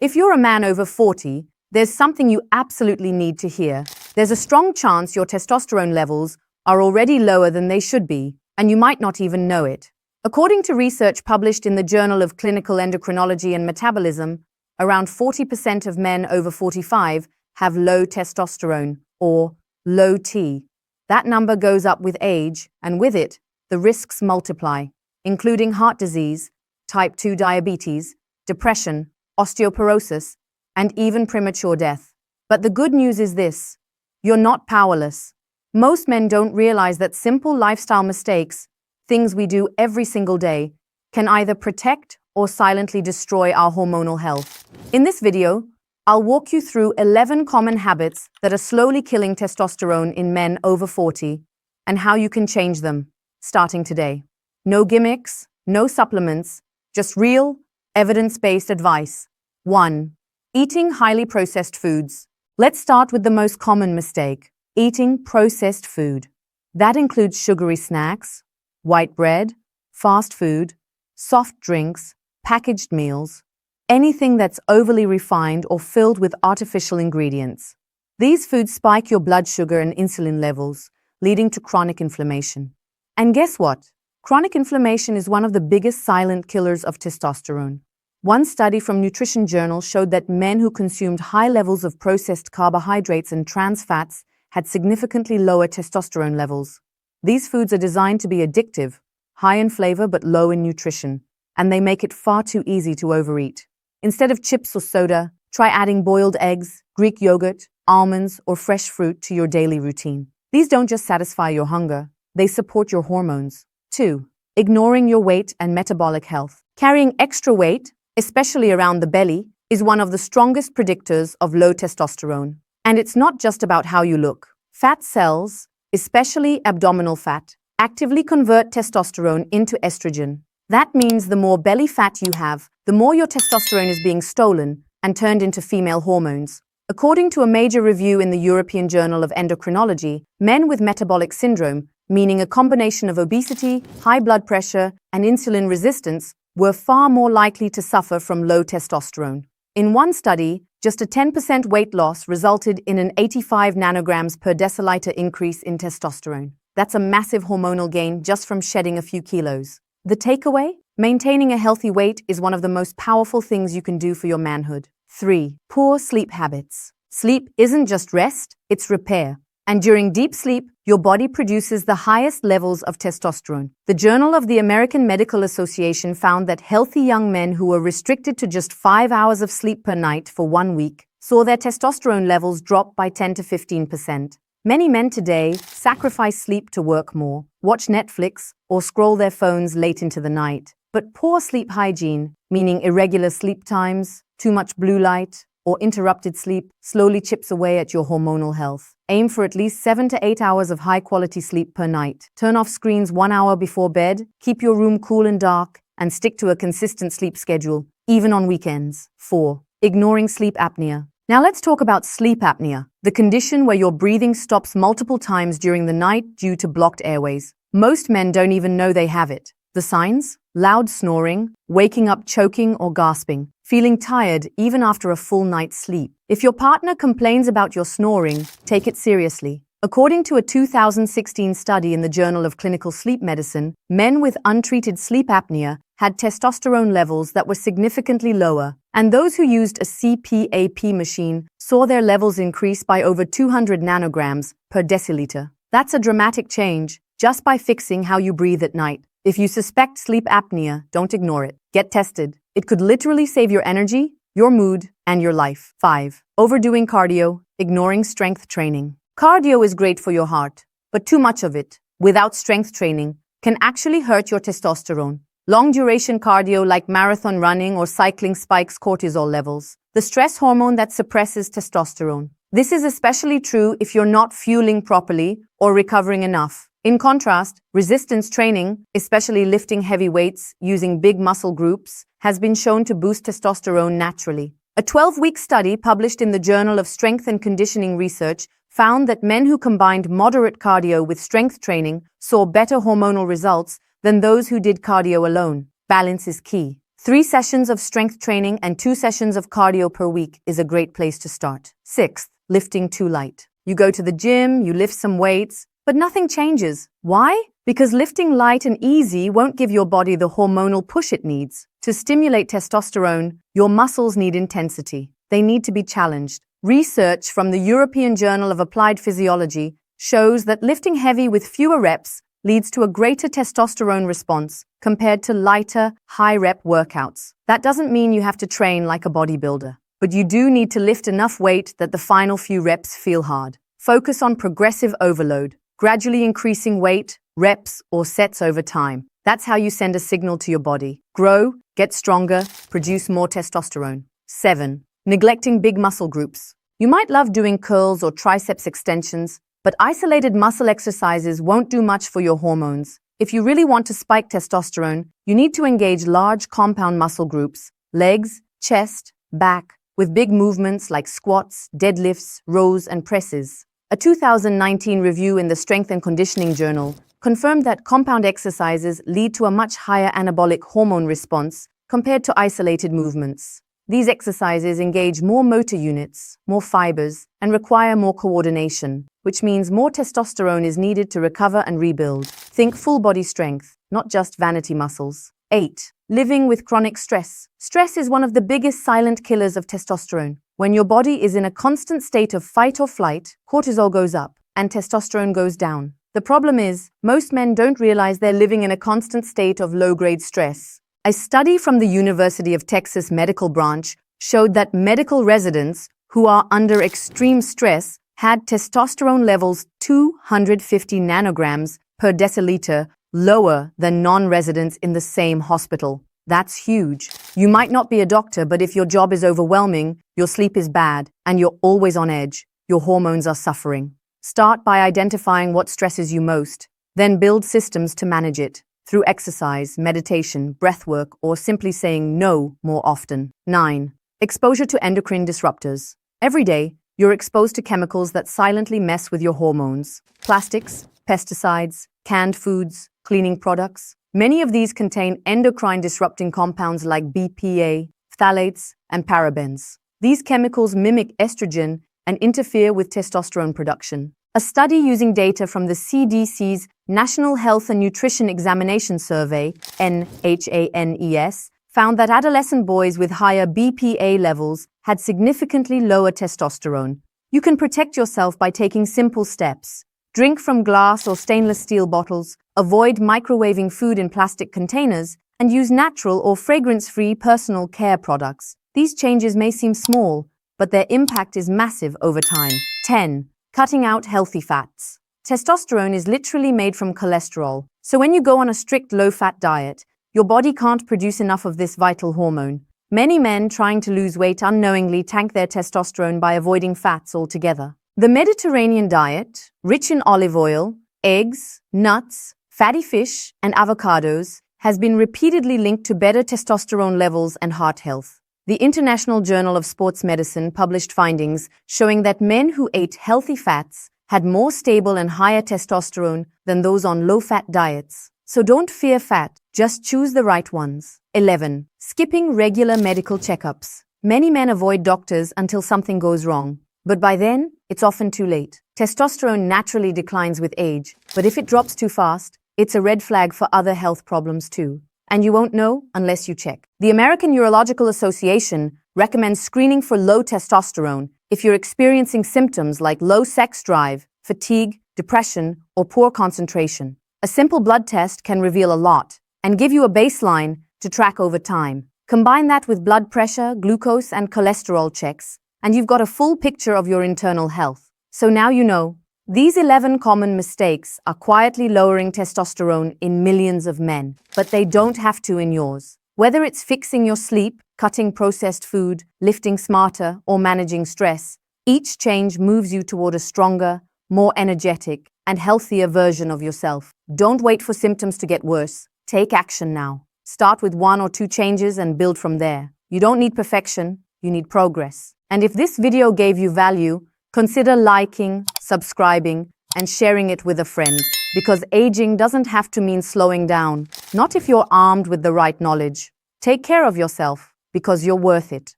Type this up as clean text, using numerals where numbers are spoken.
If you're a man over 40, there's something you absolutely need to hear. There's a strong chance your testosterone levels are already lower than they should be, and you might not even know it. According to research published in the Journal of Clinical Endocrinology and Metabolism, around 40% of men over 45 have low testosterone, or low T. That number goes up with age, and with it, the risks multiply, including heart disease, type 2 diabetes, depression, osteoporosis, and even premature death. But the good news is this: you're not powerless. Most men don't realize that simple lifestyle mistakes, things we do every single day, can either protect or silently destroy our hormonal health. In this video, I'll walk you through 11 common habits that are slowly killing testosterone in men over 40 and how you can change them, starting today. No gimmicks, no supplements, just real, evidence-based advice. 1. Eating highly processed foods. Let's start with the most common mistake: eating processed food. That includes sugary snacks, white bread, fast food, soft drinks, packaged meals, anything that's overly refined or filled with artificial ingredients. These foods spike your blood sugar and insulin levels, leading to chronic inflammation. And guess what? Chronic inflammation is one of the biggest silent killers of testosterone. One study from Nutrition Journal showed that men who consumed high levels of processed carbohydrates and trans fats had significantly lower testosterone levels. These foods are designed to be addictive, high in flavor but low in nutrition, and they make it far too easy to overeat. Instead of chips or soda, try adding boiled eggs, Greek yogurt, almonds, or fresh fruit to your daily routine. These don't just satisfy your hunger, they support your hormones. 2. Ignoring your weight and metabolic health. Carrying extra weight, especially around the belly, is one of the strongest predictors of low testosterone. And it's not just about how you look. Fat cells, especially abdominal fat, actively convert testosterone into estrogen. That means the more belly fat you have, the more your testosterone is being stolen and turned into female hormones. According to a major review in the European Journal of Endocrinology, men with metabolic syndrome, meaning a combination of obesity, high blood pressure, and insulin resistance, were far more likely to suffer from low testosterone. In one study, just a 10% weight loss resulted in an 85 nanograms per deciliter increase in testosterone. That's a massive hormonal gain just from shedding a few kilos. The takeaway? Maintaining a healthy weight is one of the most powerful things you can do for your manhood. 3. Poor sleep habits. Sleep isn't just rest, it's repair. And during deep sleep, your body produces the highest levels of testosterone. The Journal of the American Medical Association found that healthy young men who were restricted to just 5 hours of sleep per night for 1 week saw their testosterone levels drop by 10 to 15%. Many men today sacrifice sleep to work more, watch Netflix, or scroll their phones late into the night. But poor sleep hygiene, meaning irregular sleep times, too much blue light, or interrupted sleep, slowly chips away at your hormonal health. Aim for at least 7 to 8 hours of high-quality sleep per night. Turn off screens 1 hour before bed, keep your room cool and dark, and stick to a consistent sleep schedule, even on weekends. 4. Ignoring sleep apnea. Now let's talk about sleep apnea, the condition where your breathing stops multiple times during the night due to blocked airways. Most men don't even know they have it. The signs? Loud snoring, waking up choking or gasping, feeling tired even after a full night's sleep. If your partner complains about your snoring, take it seriously. According to a 2016 study in the Journal of Clinical Sleep Medicine, men with untreated sleep apnea had testosterone levels that were significantly lower, and those who used a CPAP machine saw their levels increase by over 200 nanograms per deciliter. That's a dramatic change just by fixing how you breathe at night. If you suspect sleep apnea, don't ignore it. Get tested. It could literally save your energy, your mood, and your life. 5. Overdoing cardio, ignoring strength training. Cardio is great for your heart, but too much of it, without strength training, can actually hurt your testosterone. Long-duration cardio like marathon running or cycling spikes cortisol levels, the stress hormone that suppresses testosterone. This is especially true if you're not fueling properly or recovering enough. In contrast, resistance training, especially lifting heavy weights using big muscle groups, has been shown to boost testosterone naturally. A 12-week study published in the Journal of Strength and Conditioning Research found that men who combined moderate cardio with strength training saw better hormonal results than those who did cardio alone. Balance is key. 3 sessions of strength training and 2 sessions of cardio per week is a great place to start. Sixth, lifting too light. You go to the gym, you lift some weights, but nothing changes. Why? Because lifting light and easy won't give your body the hormonal push it needs. To stimulate testosterone, your muscles need intensity. They need to be challenged. Research from the European Journal of Applied Physiology shows that lifting heavy with fewer reps leads to a greater testosterone response compared to lighter, high-rep workouts. That doesn't mean you have to train like a bodybuilder, but you do need to lift enough weight that the final few reps feel hard. Focus on progressive overload, gradually increasing weight, reps, or sets over time. That's how you send a signal to your body. Grow, get stronger, produce more testosterone. 7. Neglecting big muscle groups. You might love doing curls or triceps extensions, but isolated muscle exercises won't do much for your hormones. If you really want to spike testosterone, you need to engage large compound muscle groups, legs, chest, back, with big movements like squats, deadlifts, rows, and presses. A 2019 review in the Strength and Conditioning Journal confirmed that compound exercises lead to a much higher anabolic hormone response compared to isolated movements. These exercises engage more motor units, more fibers, and require more coordination, which means more testosterone is needed to recover and rebuild. Think full body strength, not just vanity muscles. 8. Living with chronic stress. Stress is one of the biggest silent killers of testosterone. When your body is in a constant state of fight or flight, cortisol goes up and testosterone goes down. The problem is, most men don't realize they're living in a constant state of low-grade stress. A study from the University of Texas Medical Branch showed that medical residents who are under extreme stress had testosterone levels 250 nanograms per deciliter lower than non-residents in the same hospital. That's huge. You might not be a doctor, but if your job is overwhelming, your sleep is bad, and you're always on edge, your hormones are suffering. Start by identifying what stresses you most, then build systems to manage it through exercise, meditation, breathwork, or simply saying no more often. 9. Exposure to endocrine disruptors. Every day, you're exposed to chemicals that silently mess with your hormones. Plastics, pesticides, canned foods, cleaning products. Many of these contain endocrine-disrupting compounds like BPA, phthalates, and parabens. These chemicals mimic estrogen and interfere with testosterone production. A study using data from the CDC's National Health and Nutrition Examination Survey, NHANES, found that adolescent boys with higher BPA levels had significantly lower testosterone. You can protect yourself by taking simple steps. Drink from glass or stainless steel bottles, avoid microwaving food in plastic containers, and use natural or fragrance-free personal care products. These changes may seem small, but their impact is massive over time. 10. Cutting out healthy fats. Testosterone is literally made from cholesterol, so when you go on a strict low-fat diet, your body can't produce enough of this vital hormone. Many men trying to lose weight unknowingly tank their testosterone by avoiding fats altogether. The Mediterranean diet, rich in olive oil, eggs, nuts, fatty fish, and avocados, has been repeatedly linked to better testosterone levels and heart health. The International Journal of Sports Medicine published findings showing that men who ate healthy fats had more stable and higher testosterone than those on low-fat diets. So don't fear fat, just choose the right ones. 11. Skipping regular medical checkups. Many men avoid doctors until something goes wrong, but by then, it's often too late. Testosterone naturally declines with age, but if it drops too fast, it's a red flag for other health problems too. And you won't know unless you check. The American Urological Association recommends screening for low testosterone if you're experiencing symptoms like low sex drive, fatigue, depression, or poor concentration. A simple blood test can reveal a lot and give you a baseline to track over time. Combine that with blood pressure, glucose, and cholesterol checks, and you've got a full picture of your internal health. So now you know. These 11 common mistakes are quietly lowering testosterone in millions of men, but they don't have to in yours. Whether it's fixing your sleep, cutting processed food, lifting smarter, or managing stress, each change moves you toward a stronger, more energetic, and healthier version of yourself. Don't wait for symptoms to get worse. Take action now. Start with 1 or 2 changes and build from there. You don't need perfection, you need progress. And if this video gave you value, consider liking, subscribing, and sharing it with a friend, because aging doesn't have to mean slowing down, not if you're armed with the right knowledge. Take care of yourself because you're worth it.